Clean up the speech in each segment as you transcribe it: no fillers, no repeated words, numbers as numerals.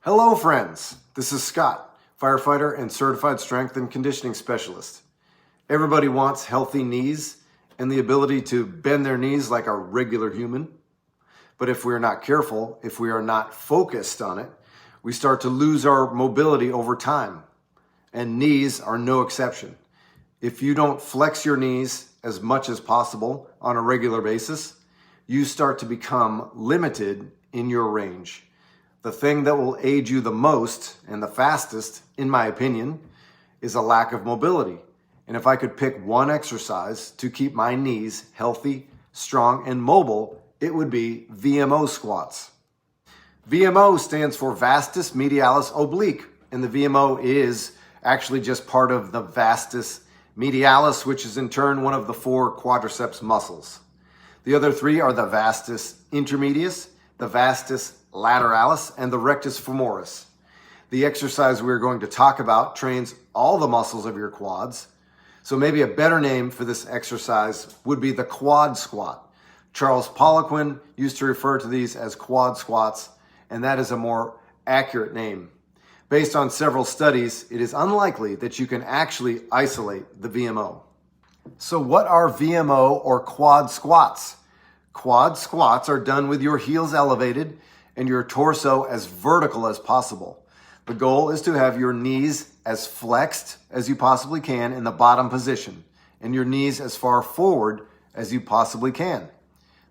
Hello friends, this is Scott, firefighter and certified strength and conditioning specialist. Everybody wants healthy knees and the ability to bend their knees like a regular human. But if we're not careful, if we are not focused on it, we start to lose our mobility over time. And knees are no exception. If you don't flex your knees as much as possible on a regular basis, you start to become limited in your range. The thing that will aid you the most and the fastest, in my opinion, is a lack of mobility. And if I could pick one exercise to keep my knees healthy, strong, and mobile, it would be VMO squats. VMO stands for vastus medialis oblique, and the VMO is actually just part of the vastus medialis, which is in turn one of the 4 quadriceps muscles. The other 3 are the vastus intermedius, the vastus lateralis, and the rectus femoris. The exercise we're going to talk about trains all the muscles of your quads. So maybe a better name for this exercise would be the quad squat. Charles Poliquin used to refer to these as quad squats, and that is a more accurate name. Based on several studies, it is unlikely that you can actually isolate the VMO. So what are VMO or quad squats? Quad squats are done with your heels elevated and your torso as vertical as possible. The goal is to have your knees as flexed as you possibly can in the bottom position and your knees as far forward as you possibly can.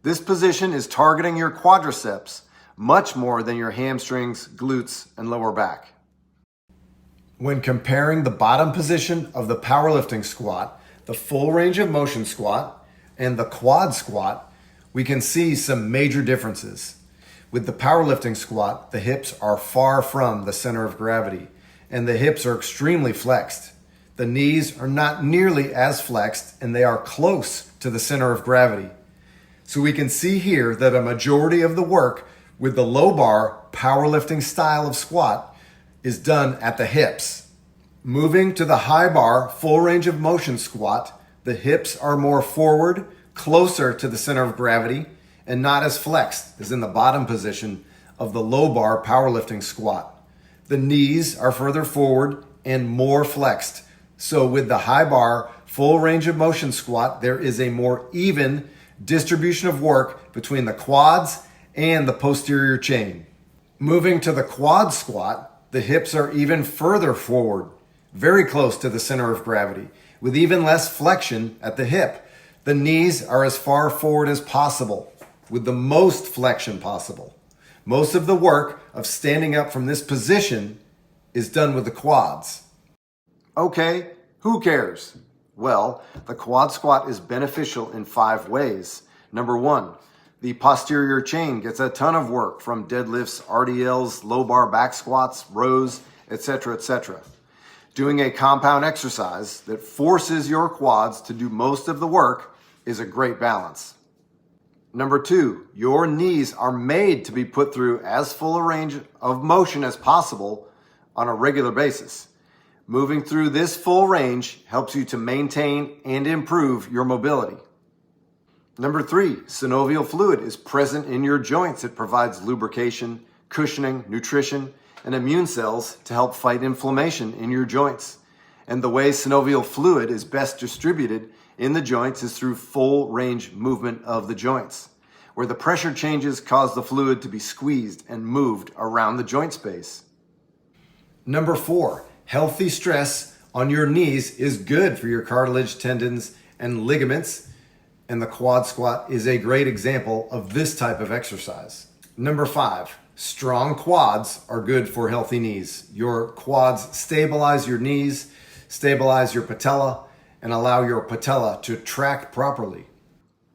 This position is targeting your quadriceps much more than your hamstrings, glutes, and lower back. When comparing the bottom position of the powerlifting squat, the full range of motion squat, and the quad squat, we can see some major differences. With the powerlifting squat, the hips are far from the center of gravity, and the hips are extremely flexed. The knees are not nearly as flexed, and they are close to the center of gravity. So we can see here that a majority of the work with the low bar powerlifting style of squat is done at the hips. Moving to the high bar full range of motion squat, the hips are more forward, closer to the center of gravity, and not as flexed as in the bottom position of the low bar powerlifting squat. The knees are further forward and more flexed. So with the high bar full range of motion squat, there is a more even distribution of work between the quads and the posterior chain. Moving to the quad squat, the hips are even further forward, very close to the center of gravity, with even less flexion at the hip. The knees are as far forward as possible, with the most flexion possible. Most of the work of standing up from this position is done with the quads. Okay, who cares? Well, the quad squat is beneficial in 5 ways. Number 1, the posterior chain gets a ton of work from deadlifts, RDLs, low bar back squats, rows, etc., etc. Doing a compound exercise that forces your quads to do most of the work is a great balance. Number 2, your knees are made to be put through as full a range of motion as possible on a regular basis. Moving through this full range helps you to maintain and improve your mobility. Number 3, synovial fluid is present in your joints. It provides lubrication, cushioning, nutrition, and immune cells to help fight inflammation in your joints. And the way synovial fluid is best distributed in the joints is through full range movement of the joints, where the pressure changes cause the fluid to be squeezed and moved around the joint space. Number 4, healthy stress on your knees is good for your cartilage, tendons, and ligaments, and the quad squat is a great example of this type of exercise. Number 5, strong quads are good for healthy knees. Your quads stabilize your knees, stabilize your patella, and allow your patella to track properly.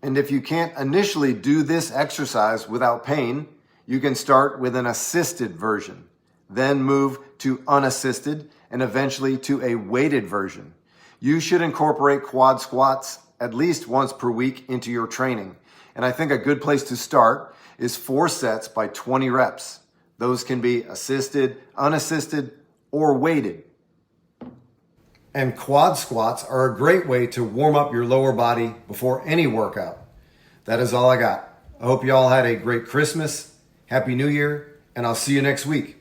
And if you can't initially do this exercise without pain, you can start with an assisted version, then move to unassisted, and eventually to a weighted version. You should incorporate quad squats at least once per week into your training. And I think a good place to start is 4 sets by 20 reps. Those can be assisted, unassisted, or weighted. And quad squats are a great way to warm up your lower body before any workout. That is all I got. I hope you all had a great Christmas, Happy New Year, and I'll see you next week.